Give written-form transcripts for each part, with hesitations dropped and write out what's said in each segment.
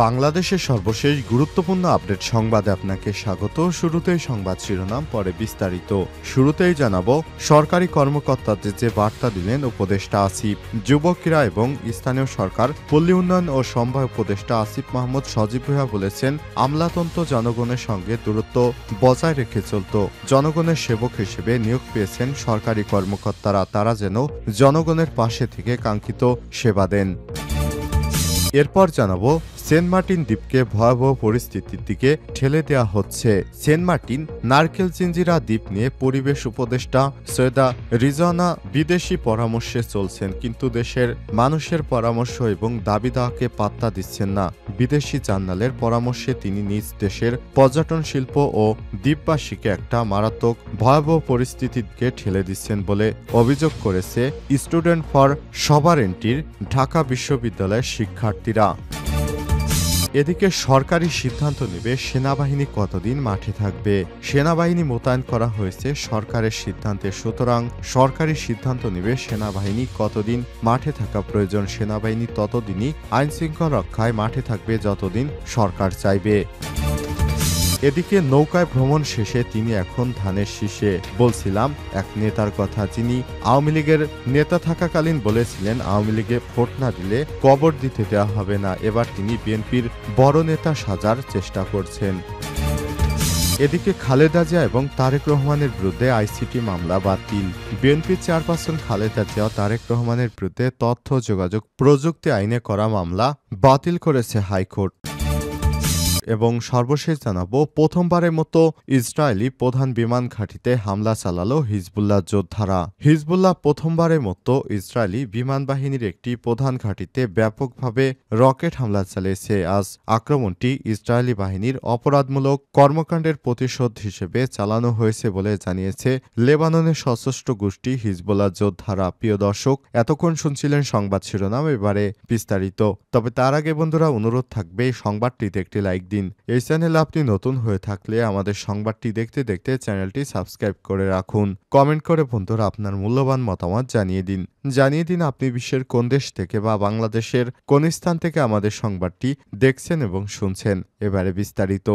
বাংলাদেশের সর্বশেষ গুরুত্বপূর্ণ আপডেট সংবাদে আপনাকে স্বাগত। শুরুতেই সংবাদ শিরোনাম, পরে বিস্তারিত। শুরুতেই জানাবো, সরকারি কর্মকর্তাদের যে বার্তা দিলেন উপদেষ্টা আসিফ। যুব ক্রীড়া এবং স্থানীয় সরকার, পল্লী উন্নয়ন ও সমবায় উপদেষ্টা আসিফ মাহমুদ সজীব ভুঁইয়া বলেছেন, আমলাতন্ত্র জনগণের সঙ্গে দূরত্ব বজায় রেখে চলত। জনগণের সেবক হিসেবে নিয়োগ পেয়েছেন সরকারি কর্মকর্তারা, তারা যেন জনগণের পাশে থেকে কাঙ্ক্ষিত সেবা দেন। এরপর জানাবো, সেন্ট মার্টিন দ্বীপকে ভয়াবহ পরিস্থিতির দিকে ঠেলে দেওয়া হচ্ছে। সেন্ট মার্টিন নারকেল চিঞ্জিরা দ্বীপ নিয়ে পরিবেশ উপদেষ্টা সৈয়দা রিজওয়ানা বিদেশি পরামর্শে চলছেন, কিন্তু দেশের মানুষের পরামর্শ এবং দাবি দাওয়াকে পাত্তা দিচ্ছেন না। বিদেশি জার্নালের পরামর্শে তিনি নিজ দেশের পর্যটন শিল্প ও দ্বীপবাসীকে একটা মারাত্মক ভয়াবহ পরিস্থিতির দিকে ঠেলে দিচ্ছেন বলে অভিযোগ করেছে স্টুডেন্ট ফর সভারেন্টির ঢাকা বিশ্ববিদ্যালয়ের শিক্ষার্থীরা। এদিকে সরকারি সিদ্ধান্ত নেবে সেনাবাহিনী কতদিন মাঠে থাকবে। সেনাবাহিনী মোতায়েন করা হয়েছে সরকারের সিদ্ধান্তে, সুতরাং সরকারি সিদ্ধান্ত নেবে সেনাবাহিনী কতদিন মাঠে থাকা প্রয়োজন। সেনাবাহিনী ততদিনই আইনশৃঙ্খলা রক্ষায় মাঠে থাকবে যতদিন সরকার চাইবে। এদিকে নৌকায় ভ্রমণ শেষে তিনি এখন ধানের শীষে। বলছিলাম এক নেতার কথা, যিনি আওয়ামী লীগের নেতা থাকাকালীন বলেছিলেন, আওয়ামী লীগে ভোট না দিলে কবর দিতে দেওয়া হবে না। এবার তিনি বিএনপির বড় নেতা সাজার চেষ্টা করছেন। এদিকে খালেদা জিয়া এবং তারেক রহমানের বিরুদ্ধে আইসিটি মামলা বাতিল। বিএনপির চেয়ারপারসন খালেদা জিয়া ও তারেক রহমানের বিরুদ্ধে তথ্য যোগাযোগ প্রযুক্তি আইনে করা মামলা বাতিল করেছে হাইকোর্ট। এবং সর্বশেষ জানাবো, প্রথমবারের মতো ইসরায়েলি প্রধান বিমান ঘাঁটিতে হামলা চালালো হিজবুল্লাহ যোদ্ধারা। হিজবুল্লাহ প্রথমবারের মতো ইসরায়েলি বিমান বাহিনীর একটি প্রধান ঘাঁটিতে ব্যাপকভাবে রকেট হামলা চালিয়েছে। আজ আক্রমণটি ইসরায়েলি বাহিনীর অপরাধমূলক কর্মকাণ্ডের প্রতিশোধ হিসেবে চালানো হয়েছে বলে জানিয়েছে লেবাননের সশস্ত্র গোষ্ঠী হিজবুল্লাহ যোদ্ধারা। প্রিয় দর্শক, এতক্ষণ শুনছিলেন সংবাদ শিরোনাম, এবারে বিস্তারিত। তবে তার আগে বন্ধুরা, অনুরোধ থাকবে এই সংবাদটিতে একটি লাইক দিন। এই চ্যানেলে আপনি নতুন হয়ে থাকলে আমাদের সংবাদটি দেখতে দেখতে চ্যানেলটি সাবস্ক্রাইব করে রাখুন। কমেন্ট করে বন্ধুরা আপনার মূল্যবান মতামত জানিয়ে দিন আপনি বিশ্বের কোন দেশ থেকে বা বাংলাদেশের কোন স্থান থেকে আমাদের সংবাদটি দেখছেন এবং শুনছেন। এবারে বিস্তারিত।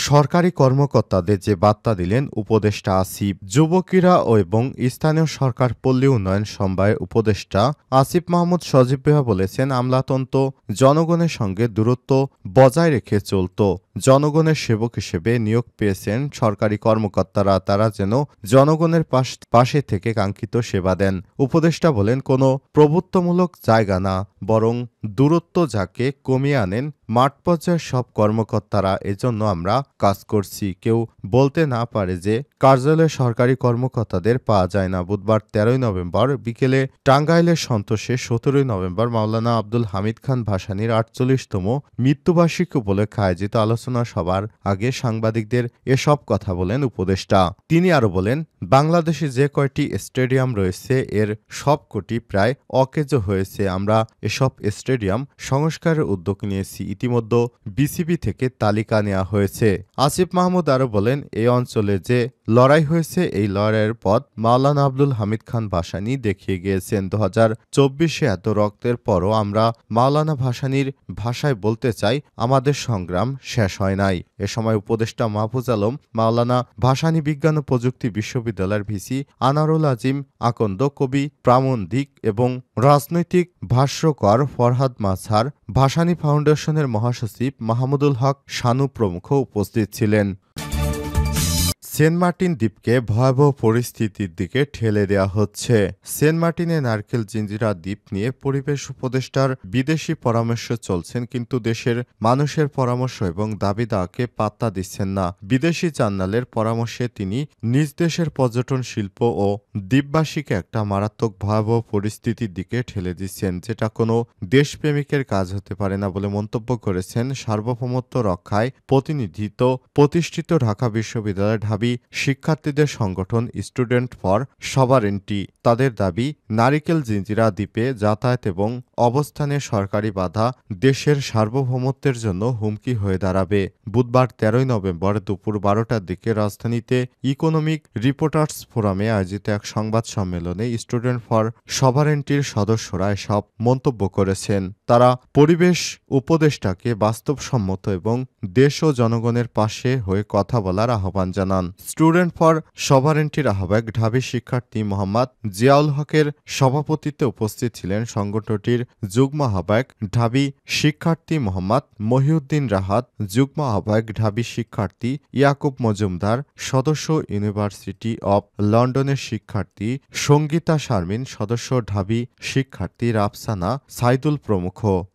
সরকারি কর্মকর্তাদের যে বার্তা দিলেন উপদেষ্টা আসিফ। যুব ক্রীড়া এবং স্থানীয় সরকার, পল্লী উন্নয়ন সমবায় উপদেষ্টা আসিফ মাহমুদ সজীব ভুঁইয়া বলেছেন, আমলাতন্ত্র জনগণের সঙ্গে দূরত্ব বজায় রেখে চলত। জনগণের সেবক হিসেবে নিয়োগ পেয়েছেন সরকারি কর্মকর্তারা, তারা যেন জনগণের পাশে থেকে কাঙ্ক্ষিত সেবা দেন। উপদেষ্টা বলেন, কোনো প্রভুত্বমূলক জায়গা না, বরং দূরত্ব যাকে কমিয়ে আনেন মাঠ পর্যায়ের সব কর্মকর্তারা। এজন্য আমরা কাজ করছি। কেউ বলতে না পারে যে কার্যালয়ে সরকারি কর্মকর্তাদের পাওয়া যায় না। বুধবার 13 নভেম্বর বিকেলে টাঙ্গাইলের সন্তোষে 17 নভেম্বর মাওলানা আব্দুল হামিদ খান ভাসানীর 48তম মৃত্যুবার্ষিকী উপলক্ষে আয়োজিত আলোচনা সভার আগে সাংবাদিকদের এসব কথা বলেন উপদেষ্টা। তিনি আরো বলেন, বাংলাদেশে যে কয়টি স্টেডিয়াম রয়েছে এর সবকটি প্রায় অকেজো হয়েছে। আমরা এসব স্টেডিয়াম সংস্কারের উদ্যোগ নিয়েছি। ইতিমধ্যে বিসিবি থেকে তালিকা নেওয়া হয়েছে। আসিফ মাহমুদ আরো বলেন, এই অঞ্চলে যে লড়াই হয়েছে, এই লড়াইয়ের পথ মাওলানা আব্দুল হামিদ খান ভাসানী দেখিয়ে গিয়েছেন। 2024-এ এত রক্তের পরও আমরা মাওলানা ভাসানীর ভাষায় বলতে চাই, আমাদের সংগ্রাম শেষ হয় নাই। এ সময় উপদেষ্টা মাহফুজ আলম, মাওলানা ভাসানী বিজ্ঞান ও প্রযুক্তি বিশ্ববিদ্যালয়ের ভিসি আনারুল আজিম আকন্দ, কবি প্রামন্দিক এবং রাজনৈতিক ভাষ্যকার ফরহাদ মাজহার, ভাসানী ফাউন্ডেশনের মহাসচিব মাহমুদুল হক শানু প্রমুখ উপস্থিত ছিলেন। সেন্ট মার্টিন দ্বীপকে ভয়াবহ পরিস্থিতির দিকে ঠেলে দেওয়া হচ্ছে। সেন্ট মার্টিনে নারকেল জিঞ্জিরা দ্বীপ নিয়ে পরিবেশ উপদেষ্টার বিদেশি পরামর্শ চলছেন, কিন্তু দেশের মানুষের পরামর্শ এবং দাবি দাওয়াকে পাত্তা দিচ্ছেন না। বিদেশি জার্নালের পরামর্শে তিনি নিজ দেশের পর্যটন শিল্প ও দ্বীপবাসীকে একটা মারাত্মক ভয়াবহ পরিস্থিতির দিকে ঠেলে দিচ্ছেন, যেটা কোনো দেশপ্রেমিকের কাজ হতে পারে না বলে মন্তব্য করেছেন সার্বভৌমত্ব রক্ষায় প্রতিষ্ঠিত ঢাকা বিশ্ববিদ্যালয়ের ঢাবি দাবি শিক্ষার্থীদের সংগঠন স্টুডেন্ট ফর সভারেন্টি। তাদের দাবি নারিকেল জিঞ্জিরা দ্বীপে যাতায়াত এবং অবস্থানে সরকারি বাধা দেশের সার্বভৌমত্বের জন্য হুমকি হয়ে দাঁড়াবে। বুধবার ১৩ নভেম্বর দুপুর ১২টার দিকে রাজধানীতে ইকোনমিক রিপোর্টার্স ফোরামে আয়োজিত এক সংবাদ সম্মেলনে স্টুডেন্ট ফর সভারেন্টির সদস্যরা এসব মন্তব্য করেছেন। তারা পরিবেশ উপদেষ্টাকে বাস্তবসম্মত এবং দেশ ও জনগণের পাশে হয়ে কথা বলার আহ্বান জানান। স্টুডেন্ট ফর সভারেন্টির আহ্বায়ক ঢাবি শিক্ষার্থী মোহাম্মদ জিয়াউল হকের সভাপতিত্বে উপস্থিত ছিলেন সংগঠনটির যুগ্ম আহ্বায়ক ঢাবি শিক্ষার্থী মোহাম্মদ মহিউদ্দিন রাহাত, যুগ্ম আহ্বায়ক ঢাবি শিক্ষার্থী ইয়াকুব মজুমদার, সদস্য ইউনিভার্সিটি অব লন্ডনের শিক্ষার্থী সঙ্গীতা শারমিন, সদস্য ঢাবি শিক্ষার্থী রাফসানা সাইদুল প্রমুখ।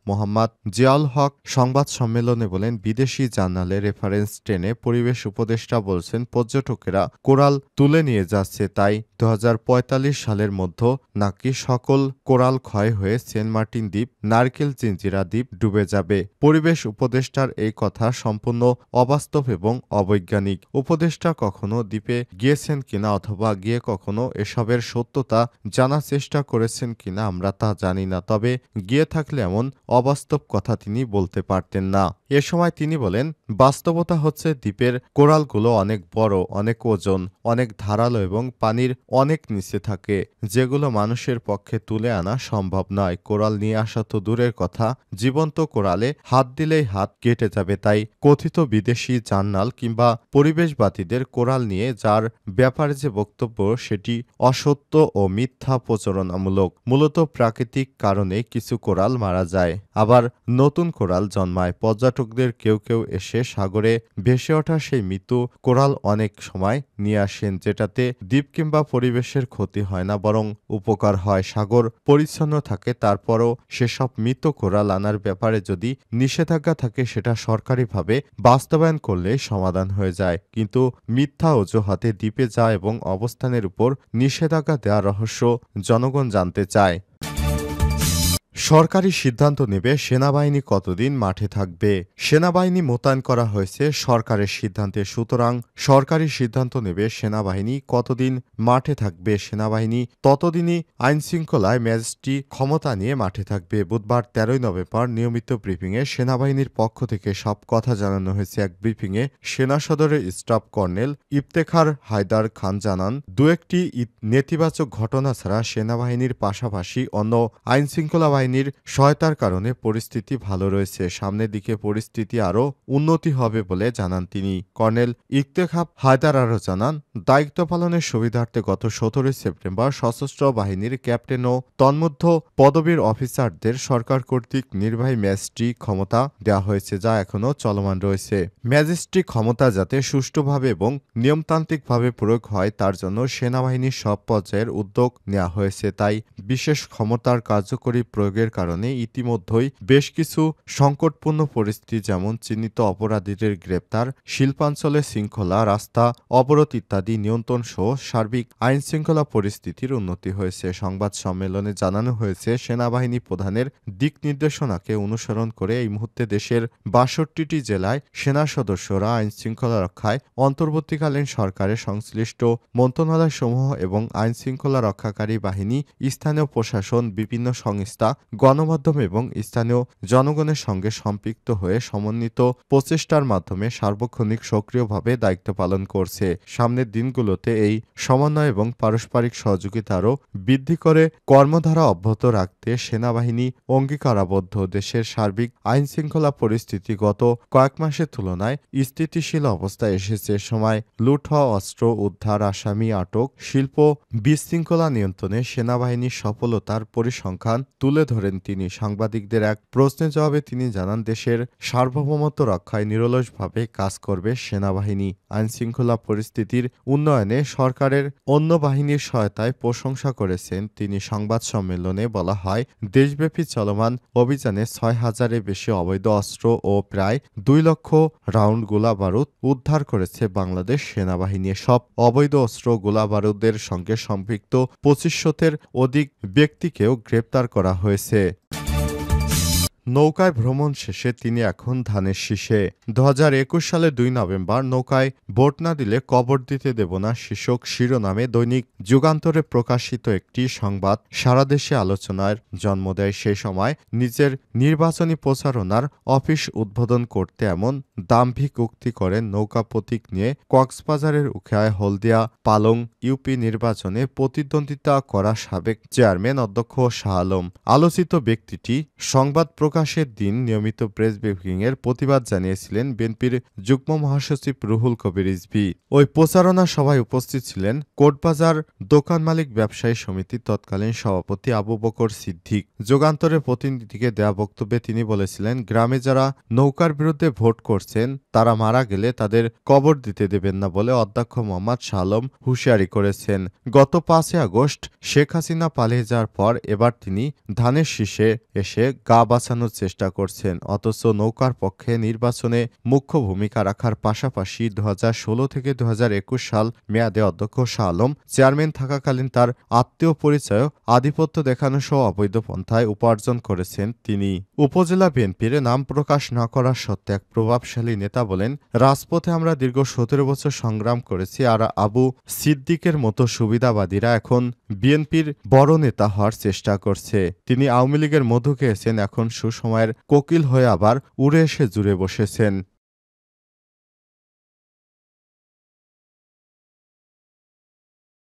মোহাম্মদ জিয়াউল হক সংবাদ সম্মেলনে বলেন, বিদেশি জার্নালে রেফারেন্স টেনে পরিবেশ উপদেষ্টা বলছেন পর্যটকেরা কোরাল তুলে নিয়ে যাচ্ছে, তাই ২০৪৫ সালের মধ্যে নাকি সকল কোরাল ক্ষয় হয়ে সেন্ট মার্টিন দ্বীপ, নারকেল জিঞ্জিরা দ্বীপ ডুবে যাবে। পরিবেশ উপদেষ্টার এই কথা সম্পূর্ণ অবাস্তব এবং অবৈজ্ঞানিক। উপদেষ্টা কখনো দ্বীপে গিয়েছেন কিনা অথবা গিয়ে কখনো এসবের সত্যতা জানার চেষ্টা করেছেন কিনা আমরা তা জানি না, তবে গিয়ে থাকলে এমন অবাস্তব কথা তিনি বলতে পারতেন না। এ সময় তিনি বলেন, বাস্তবতা হচ্ছে দ্বীপের কোরালগুলো অনেক বড়, অনেক ওজন, অনেক ধারালো এবং পানির অনেক নিচে থাকে, যেগুলো মানুষের পক্ষে তুলে আনা সম্ভব নয়। কোরাল নিয়ে আসা তো দূরের কথা, জীবন্ত কোরালে হাত দিলেই হাত কেটে যাবে। তাই কথিত বিদেশি জার্নাল কিংবা পরিবেশবাদীদের কোরাল নিয়ে যার ব্যাপারে যে বক্তব্য সেটি অসত্য ও মিথ্যা প্রচারণামূলক। মূলত প্রাকৃতিক কারণে কিছু কোরাল মারা যায়, আবার নতুন কোরাল জন্মায়। পর্যটকদের কেউ কেউ এসে সাগরে ভেসে ওঠা সেই মৃত কোরাল অনেক সময় নিয়ে আসেন, যেটাতে দ্বীপ কিংবা পরিবেশের ক্ষতি হয় না, বরং উপকার হয়। সাগর পরিচ্ছন্ন থাকে, তারপরও সেসব মৃত কোরাল আনার ব্যাপারে যদি নিষেধাজ্ঞা থাকে সেটা সরকারিভাবে বাস্তবায়ন করলে সমাধান হয়ে যায়। কিন্তু মিথ্যা অজুহাতে দ্বীপে যায় এবং অবস্থানের উপর নিষেধাজ্ঞা দেওয়ার রহস্য জনগণ জানতে চায়। সরকারি সিদ্ধান্ত নেবে সেনাবাহিনী কতদিন মাঠে থাকবে। সেনাবাহিনী মোতায়েন করা হয়েছে সরকারের সিদ্ধান্তে, সুতরাং সরকারি সিদ্ধান্ত নেবে সেনাবাহিনী কতদিন মাঠে থাকবে। সেনাবাহিনী ততদিনই আইনশৃঙ্খলায় ম্যাজিস্ট্রি ক্ষমতা নিয়ে মাঠে থাকবে। বুধবার ১৩ নভেম্বর নিয়মিত ব্রিফিংয়ে সেনাবাহিনীর পক্ষ থেকে সব কথা জানানো হয়েছে। এক ব্রিফিংয়ে সেনা সদরের স্টাফ কর্নেল ইফতেখার হায়দার খান জানান, দু একটি নেতিবাচক ঘটনা ছাড়া সেনাবাহিনীর পাশাপাশি অন্য আইনশৃঙ্খলা বাহিনীর সহায়তার কারণে পরিস্থিতি ভালো রয়েছে। সামনের দিকে পরিস্থিতি আরও উন্নতি হবে বলে জানান তিনি। কর্নেল ইফতেখার হায়দার আরও জানান, দায়িত্ব পালনের সুবিধার্থে গত ১৭ সেপ্টেম্বর সশস্ত্র বাহিনীর ক্যাপ্টেন ও তন্মধ্য পদবীর অফিসারদের সরকার কর্তৃক নির্বাহী ম্যাজিস্ট্রি ক্ষমতা দেওয়া হয়েছে, যা এখনও চলমান রয়েছে। ম্যাজিস্ট্রি ক্ষমতা যাতে সুষ্ঠুভাবে এবং নিয়মতান্ত্রিকভাবে প্রয়োগ হয় তার জন্য সেনাবাহিনীর সব পর্যায়ের উদ্যোগ নেওয়া হয়েছে। তাই বিশেষ ক্ষমতার কার্যকরী প্রয়োগের কারণে ইতিমধ্যেই বেশ কিছু সংকটপূর্ণ পরিস্থিতি, যেমন চিহ্নিত অপরাধীদের গ্রেপ্তার, শিল্পাঞ্চলে শৃঙ্খলা, রাস্তা অবরোধ ইত্যাদি নিয়ন্ত্রণ সহ সার্বিক আইনশৃঙ্খলা পরিস্থিতির উন্নতি হয়েছে। সংবাদ সম্মেলনে জানানো হয়েছে, সেনাবাহিনী প্রধানের দিক নির্দেশনাকে অনুসরণ করে এই মুহূর্তে দেশের ৬২টি জেলায় সেনা সদস্যরা আইনশৃঙ্খলা রক্ষায় অন্তর্বর্তীকালীন সরকারের সংশ্লিষ্ট মন্ত্রণালয়সমূহ এবং আইনশৃঙ্খলা রক্ষাকারী বাহিনী, স্থানীয় প্রশাসন, বিভিন্ন সংস্থা, গণমাধ্যম এবং স্থানীয় জনগণের সঙ্গে সম্পৃক্ত হয়ে সমন্বিত প্রচেষ্টার মাধ্যমে সার্বক্ষণিক সক্রিয়ভাবে দায়িত্ব পালন করছে। সামনের দিনগুলোতে এই সমন্বয় এবং পারস্পরিক সহযোগিতা আরও বৃদ্ধি করে কর্মধারা অব্যাহত রাখতে সেনাবাহিনী অঙ্গীকারাবদ্ধ। দেশের সার্বিক আইনশৃঙ্খলা পরিস্থিতি গত কয়েক মাসের তুলনায় স্থিতিশীল অবস্থায় এসেছে। সময় লুট হওয়া অস্ত্র উদ্ধার, আসামি আটক, শিল্প বিশৃঙ্খলা নিয়ন্ত্রণে সেনাবাহিনীর সফলতার পরিসংখ্যান তুলে ধরেন তিনি। সাংবাদিকদের এক প্রশ্নের জবাবে তিনি জানান, দেশের সার্বভৌমত্ব রক্ষায় নিরলসভাবে কাজ করবে সেনাবাহিনী। আইনশৃঙ্খলা পরিস্থিতির উন্নয়নে সরকারের অন্য বাহিনীর সহায়তায় প্রশংসা করেছেন তিনি। সংবাদ সম্মেলনে বলা হয়, দেশব্যাপী চলমান অভিযানে ৬,০০০-এর বেশি অবৈধ অস্ত্র ও প্রায় ২ লক্ষ রাউন্ড গোলাবারুদ উদ্ধার করেছে বাংলাদেশ সেনাবাহিনী। সব অবৈধ অস্ত্র গোলাবারুদের সঙ্গে সম্পৃক্ত ২৫০০-এর অধিক ব্যক্তিকেও গ্রেপ্তার করা হয়েছে। নৌকায় ভ্রমণ শেষে তিনি এখন ধানের শীষে। ২০২১ সালের ২ নভেম্বর নৌকায় ভোট না দিলে কবর দিতে দেব না শীর্ষক শিরোনামে দৈনিক যুগান্তরে প্রকাশিত একটি সংবাদ সারা দেশে আলোচনার জন্ম দেয়। সেই সময় নিজের নির্বাচনী প্রচারণার অফিস উদ্বোধন করতে এমন দাম্ভিক উক্তি করেন নৌকা প্রতীক নিয়ে কক্সবাজারের উখিয়ায় হলদিয়া পালং ইউপি নির্বাচনে প্রতিদ্বন্দ্বিতা করা সাবেক চেয়ারম্যান অধ্যক্ষ শাহ আলম। আলোচিত ব্যক্তিটি সংবাদ প্রকাশের দিন নিয়মিত প্রেস ব্রিফিংয়ের প্রতিবাদ জানিয়েছিলেন বিএনপির যুগ্ম মহাসচিব রুহুল কবির রিজভী। ওই প্রচারণা সভায় উপস্থিত ছিলেন কোটবাজার দোকান মালিক ব্যবসায়ী সমিতির তৎকালীন সভাপতি আবু বকর সিদ্দিক। যুগান্তরের প্রতিনিধিকে দেয়া বক্তব্যে তিনি বলেছিলেন, গ্রামে যারা নৌকার বিরুদ্ধে ভোট করছেন তারা মারা গেলে তাদের কবর দিতে দেবেন না বলে অধ্যক্ষ মোহাম্মদ শাহ আলম হুঁশিয়ারি করেছেন। গত ৫ আগস্ট শেখ হাসিনা পালিয়ে যাওয়ার পর এবার তিনি ধানের শীষে এসে গা বাঁচানোর চেষ্টা করছেন। অথচ নৌকার পক্ষে নির্বাচনে মুখ্য ভূমিকা রাখার পাশাপাশি ২০১৬ থেকে ২০২১ সাল মেয়াদে অধ্যক্ষ শাহ আলম চেয়ারম্যান থাকাকালীন তার আত্মীয় পরিচয় আধিপত্য দেখানো সহ অবৈধ পন্থায় উপার্জন করেছেন তিনি। উপজেলা বিএনপির নাম প্রকাশ না করার সত্ত্বে এক প্রভাবশালী নেতা বলেন, রাজপথে আমরা দীর্ঘ ১৭ বছর সংগ্রাম করেছি, আর আবু সিদ্দিকের মতো সুবিধাবাদীরা এখন বিএনপির বড় নেতা হওয়ার চেষ্টা করছে। তিনি আওয়ামী লীগের মধু খেয়েছেন, এখন সুসময়ের কোকিল হয়ে আবার উড়ে এসে জুড়ে বসেছেন।